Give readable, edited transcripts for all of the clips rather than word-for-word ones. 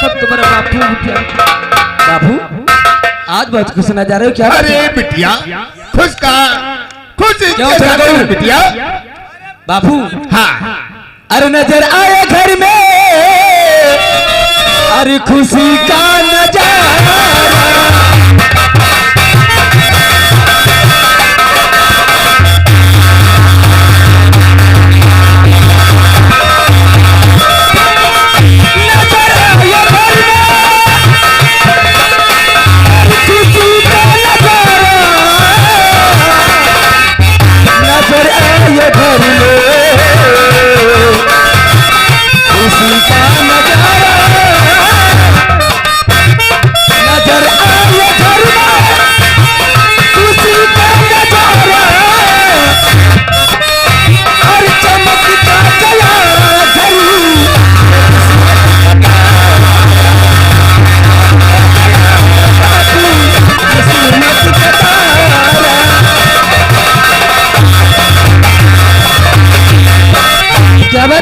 देखो तुम्हारा बापू आज बहुत खुश नजारे हो क्या? अरे बिटिया खुश का खुश बिटिया बापू। हाँ अरे नजर आए घर में अरे खुशी का नजारा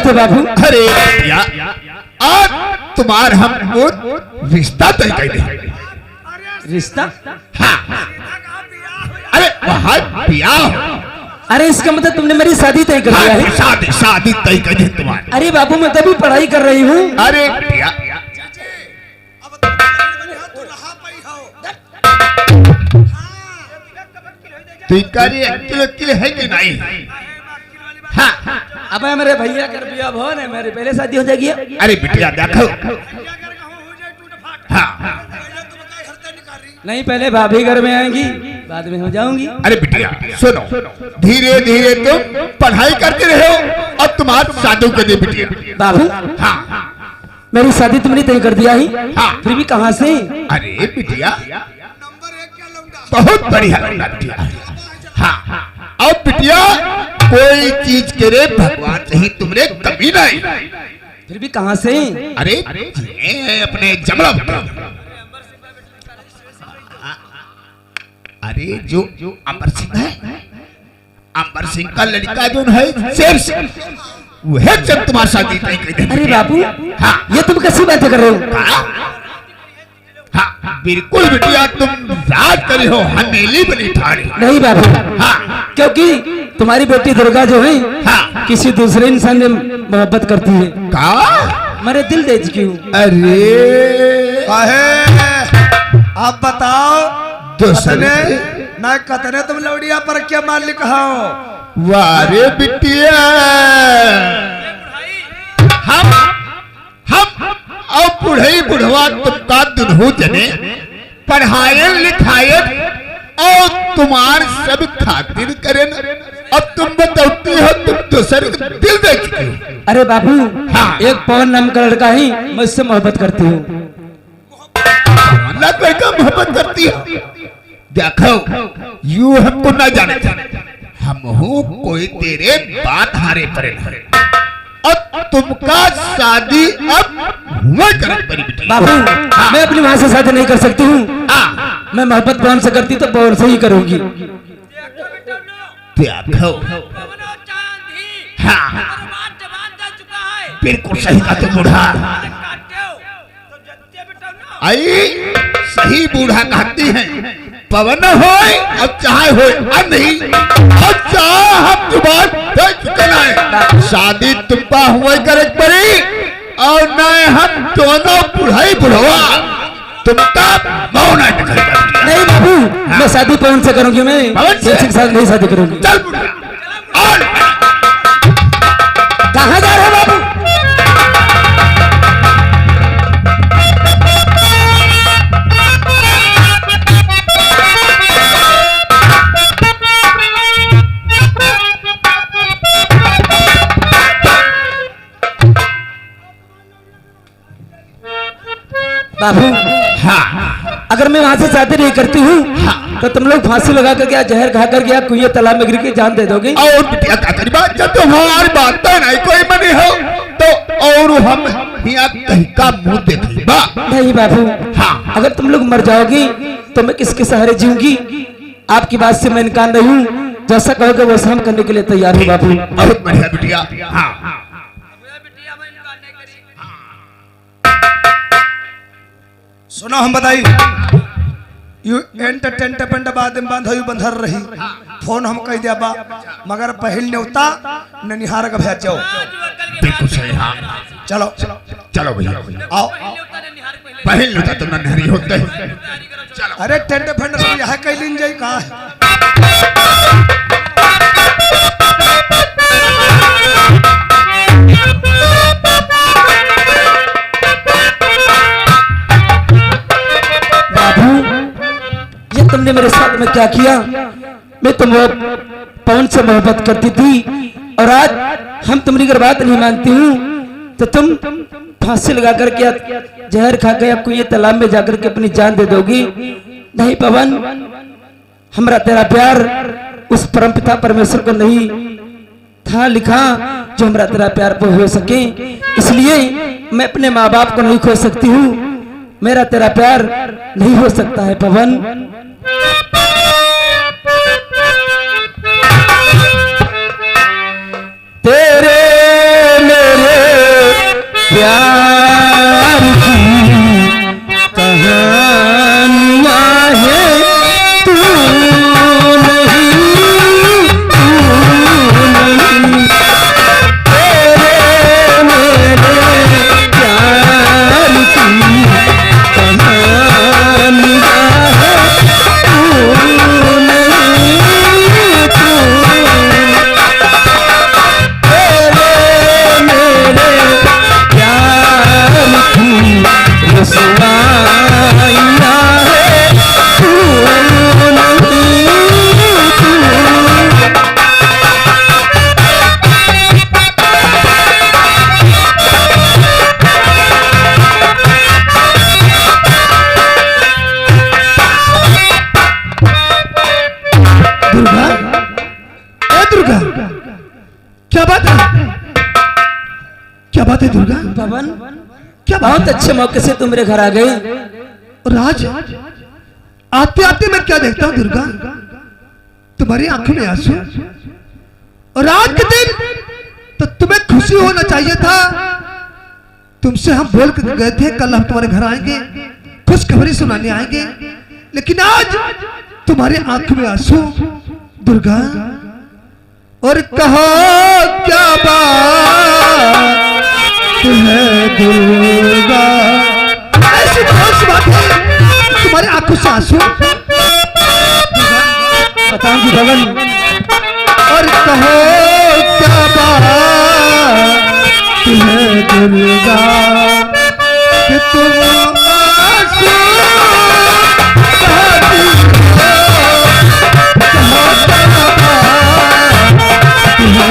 बाबू। अरे आज तुम्हार हम रिश्ता तय कर दे। रिश्ता? हाँ अरे वहाँ ब्याह। अरे इसका मतलब तुमने मेरी शादी तय कर दिया है? शादी तय कर दी तुम्हारी। अरे बाबू मैं तभी पढ़ाई कर रही हूँ। अरे तू अकेले है कि नहीं? हाँ अब मेरे भैया कर बिया भो ने मेरी पहले शादी हो जाएगी। अरे बिटिया देखो। हाँ नहीं पहले भाभी घर में आएंगी बाद में हो जाऊंगी। अरे बिटिया सुनो धीरे धीरे तुम पढ़ाई करते रहो अब तुम्हारी शादी कर दे बिटिया। बाबू हाँ मेरी शादी तुमने तय कर दिया है? हाँ फिर भी कहाँ से? अरे बिटिया बहुत बढ़िया बिटिया। हाँ अब बिटिया कोई चीज करे भगवान नहीं तुमने कभी नहीं। फिर भी कहाँ से? अरे अपने जमला। अरे जो अंबर सिंह है अंबर सिंह का लड़का जो है शेर सिंह वह जब तुम्हारी शादी तय कर दे। अरे बाबू हाँ ये तुम कैसी बातें कर रहे हो? हाँ बिल्कुल बिटिया तुम राज करे हो हमेली बनी ठाड़ी। नहीं बाबू। हाँ क्योंकि तुम्हारी बेटी दुर्गा जो है हाँ किसी दूसरे इंसान से मोहब्बत करती है। का मेरे दिल दे चुकी हूँ। अरे आप बताओ दूसरे ना कतने तुम लौड़िया पर क्या मालिक हो? वारे बिटिया हम अब बुढ़ई बुढ़वा तुमका दुनू जने पढ़ाए लिखाए और तुम्हार सब खातिर करें। अब तुम बताती हो तुम दूसरे को दिल दे चुकी हो। अरे बाबू हाँ। एक पवन नाम का लड़का ही मैं उससे मोहब्बत करती हूँ। लड़का मोहब्बत करती हो? देखो यू हमको ना जाने हम हूँ कोई तेरे बात हारे परे अब तुमका शादी अब हुआ कर परी बेटी। बाबू मैं अपनी माँ से शादी नहीं कर सकती हूँ। मैं मोहब्बत पवन से करती तो पवन से ही करूंगी। देखो हाँ बिल्कुल सही कहा तुम बूढ़ा। आई सही बूढ़ा कहती है पवन हो अब चाहे हो नहीं अब चाहे हम तुम्हारे शादी तुमका हुआ करे पड़ी और न हम दोनों बुढ़ाई बुढ़वा तुमका मौन नहीं बाबू मैं शादी पवन से करूंगी। मैं पवन से साथ नहीं शादी करूंगी। चल बुढ़ा और कहाँ जा रहे हो बाबू? बाबू हाँ अगर मैं वहां से शादी नहीं करती हूँ तो तुम लोग फांसी लगा कर क्या जहर खा कर क्या कुएं तालाब में गिर के जान दे दोगे? और बिटिया का तेरी बात जब तुम्हारी बात तो नहीं कोई मनी हो तो और हम यहाँ कहीं का मुंह देखें बा नहीं बाबू। हाँ अगर तुम लोग मर जाओगी तो मैं किसके सहारे जीऊंगी? आपकी बात से मैं इनकार नहीं हूँ। जैसा कहोगे वैसा हम करने के लिए तैयार हूँ बाबू। बहुत बढ़िया बिटिया। हाँ सुनो हम बताई यू एंटरटेनमेंट बाद में बंद होई बंधर रही फोन हम कह दिया बा मगर पहल न्योता ननिहार का भेज जाओ बिल्कुल सही हाँ चलो चलो भैया आओ पहल होता तो नन्हरी होते चलो अरे टेंट फंड सब यहाँ कह लीन जाई कहाँ है बाबू ये तुमने मेरे साथ में क्या किया? मैं तुम पवन से मोहब्बत करती थी और आज हम तुम्हारी अगर बात नहीं मानती हूँ तो तुम फांसी लगा करके जहर खा के कुएं तालाब में जाकर के अपनी जान दे दोगी। नहीं पवन, हमारा तेरा प्यार उस परमपिता परमेश्वर को नहीं था लिखा जो हमारा तेरा प्यार पर हो सके, इसलिए मैं अपने माँ बाप को नहीं खो सकती हूँ। मेरा तेरा प्यार नहीं हो सकता है पवन। तेरे मेरे प्यार की कहानियां हैं, तू नहीं तेरे मेरे प्यार की कहानियां हैं, तू नहीं क्या बात है दुर्गा? पवन, क्या बहुत अच्छे मौके से तुम मेरे घर आ गए। और आज आते आते मैं क्या देखता हूँ दुर्गा, तुम्हारी आंखों में आंसू। और आज के दिन तो तुम्हें खुशी होना चाहिए था। तुमसे हम बोल कर गए थे कल हम तुम्हारे घर आएंगे, खुशखबरी सुनाने आएंगे, लेकिन आज तुम्हारी आंखों में आंसू दुर्गा। और कहो क्या बात है दुर्गा, ऐसी कौन सी बात है तुम्हारी आंखों से आंसू? बताऊंगी पवन। और कहो क्या बात है दुर्गा कि तुम आंसू बहाती हो, कहो क्या बात है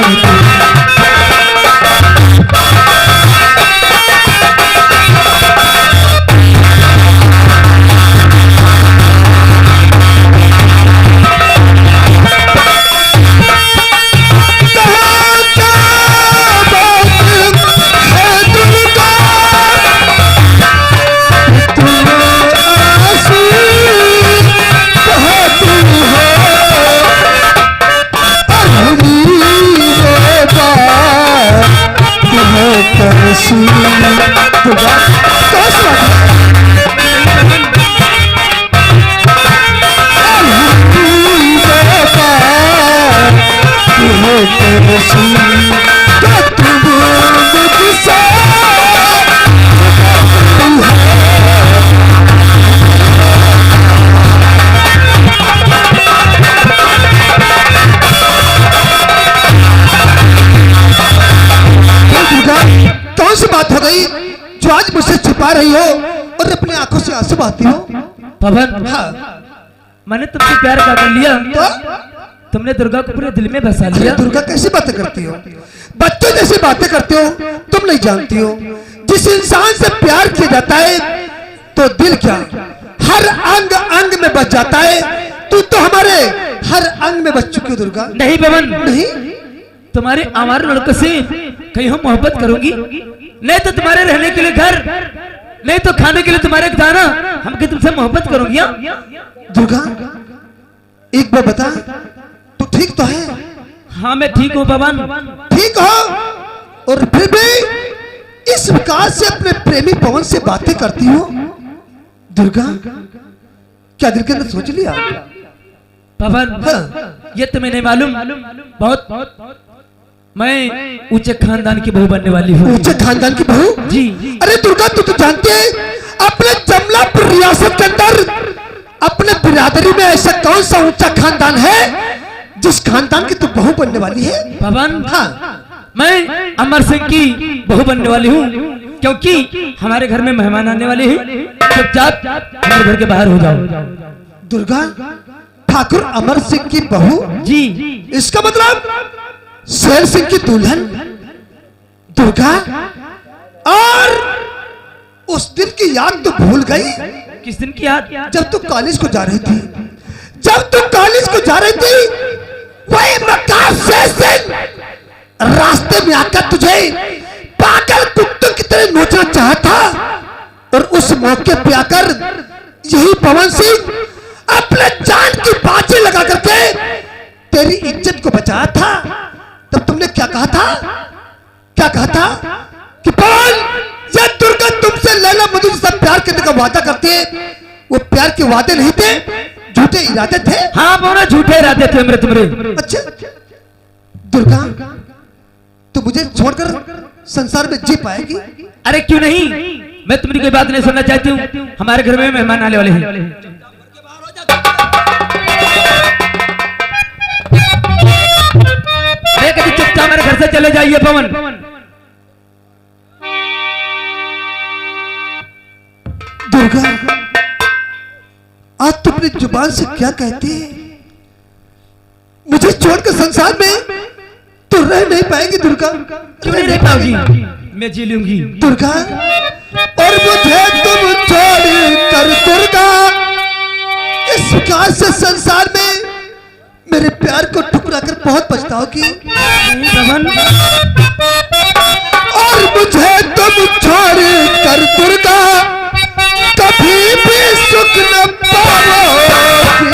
दुर्गा। कौन सी बात हो गई जो आज मुझसे छिपा रही हो और अपनी आंखों से आंसू बहाती हो? पवन, हाँ, मैंने तुमसे प्यार कर लिया तो तुमने दुर्गा को पूरे दिल में बसा लिया। दुर्गा कैसी बातें करती हो? बच्चों जैसी बातें करते हो, तुम नहीं जानती हो। जिस इंसान से प्यार किया जाता है तो दिल क्या हर अंग अंग में बच जाता है। तू तो हमारे हर अंग में बच चुकी हो दुर्गा। नहीं पवन, नहीं, तुम्हारे आवार लड़कों से कहीं हम मोहब्बत करूंगी, नहीं तो तुम्हारे रहने के लिए घर, नहीं तो खाने के लिए तुम्हारे दाना, हम कि तुमसे मोहब्बत करूंगी। दुर्गा एक बार बता, तू ठीक तो है? हाँ मैं ठीक हूँ पवन। ठीक हो, और फिर भी इस विकास से अपने प्रेमी पवन से बातें करती हो दुर्गा, क्या दिल के अंदर सोच लिया? पवन, हाँ। ये तुम्हें नहीं मालूम, बहुत मैं ऊंचे खानदान की बहू बनने वाली हूँ। ऊंचे खानदान की बहू? जी। अरे दुर्गा, तू तो जानते है अपने जमलापुर रियासत के अंदर अपने बिरादरी में ऐसा कौन सा ऊंचा खानदान है जिस खानदान की तू बहू बनने वाली है? पवन, हाँ। मैं अमर सिंह की बहू बनने वाली हूँ, क्योंकि हमारे घर में मेहमान आने वाले हैं। चुपचाप हमारे घर के बाहर हो जाओ। दुर्गा, ठाकुर अमर सिंह की बहू? जी। इसका मतलब शेर सिंह की दुल्हन? दुर्गा, और उस दिन की याद तो भूल गई? किस दिन की याद? जब तू कॉलेज को जा रही थी, जब तू कॉलेज को जा रही थी, वही मकान शेर सिंह रास्ते में आकर तुझे पागल कुत्तों की तरह नोचना चाहता, और उस मौके पे आकर यही पवन सिंह अपने जान की बाजी लगा करके तेरी इज्जत को बचाया था। तब तुमने क्या कहा था? क्या कहा था कि पवन, या दुर्गा तुमसे लैला मजनू से प्यार करने का वादा करती है? वो प्यार के वादे नहीं थे, झूठे इरादे थे। हाँ, बोला झूठे इरादे थे मेरे तुम्हारे। अच्छा दुर्गा, तू मुझे छोड़कर संसार में जी पाएगी? अरे क्यों नहीं, मैं तुम्हारी कोई बात नहीं सुनना चाहती हूँ। हमारे घर में मेहमान आने वाले हैं। कहती चुपचाप हमारे घर से चले जाइए पवन। दुर्गा, आज तुम अपनी जुबान से क्या कहती है? मुझे छोड़कर संसार में तो रह नहीं पाएगी दुर्गा? क्यों नहीं रह पाओगी? मैं जी लूंगी दुर्गा, और मुझे तुम छोड़ कर दुर्गा इस प्रकार से संसार में मेरे प्यार को ठुकरा कर बहुत पछताओगी। पवन, और मुझे तुम छोड़ कर दुर्गा कभी भी सुख न पाओगी।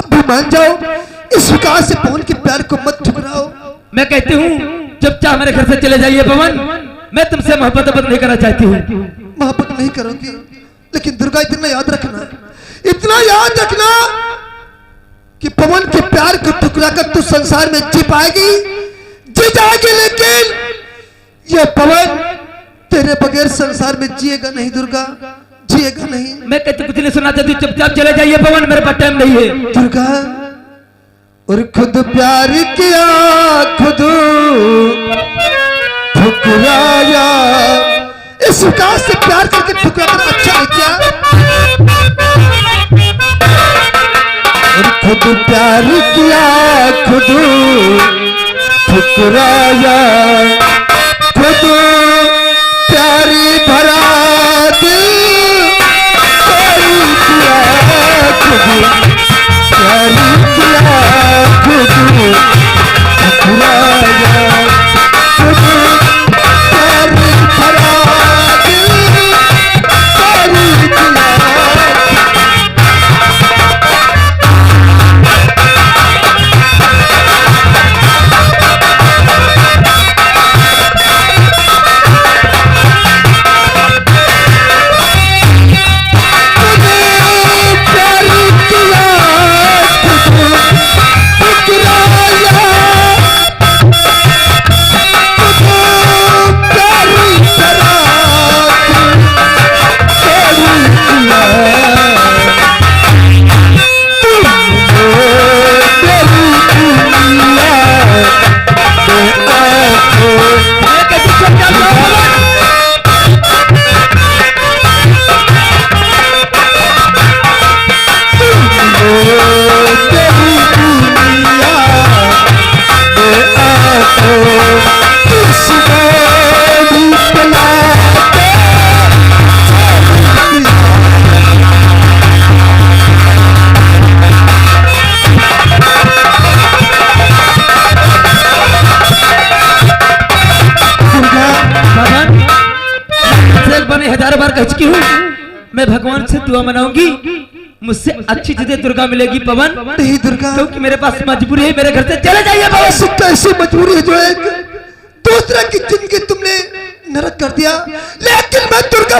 मुझे मान जाओ, इस विकास से पवन के प्यार को मत ठुकराओ। मैं कहती हूँ चुपचाप हमारे घर से चले जाइए पवन। मैं तुमसे मोहब्बत नहीं करना चाहती हूँ। मोहब्बत नहीं करोगी, लेकिन दुर्गा इतना याद रखना, इतना याद रखना कि पवन के प्यार को ठुकरा कर तू संसार में जी पाएगी, जी जाएगी, लेकिन ये पवन तेरे बगैर संसार में जिएगा नहीं दुर्गा, जिएगा नहीं। मैं कहती कुछ नहीं सुनना चाहती, चुपचाप चले जाइए पवन, मेरे पास टाइम नहीं है। दुर्गा, और खुद प्यार किया खुद ठुकराया, इस विकास से प्यार करके ठुकरा कर अच्छा है क्या? और खुद प्यार किया खुद ठुकराया, खुद प्यारी भरा दिल किया खुद, प्यारी किया खुद ठुकराया, खुद प्यारी भरा दिल प्यारी किया। 1000 बार कह चुकी हूँ, मैं भगवान से दुआ मनाऊंगी, मुझसे अच्छी चीजें दुर्गा मिलेगी पवन। नहीं दुर्गा, क्योंकि मेरे पास मजबूरी है, मेरे घर से चले जाइए पवन। ऐसी कैसी मजबूरी है जो एक दूसरे की जिंदगी तुमने नरक कर दिया, लेकिन मैं दुर्गा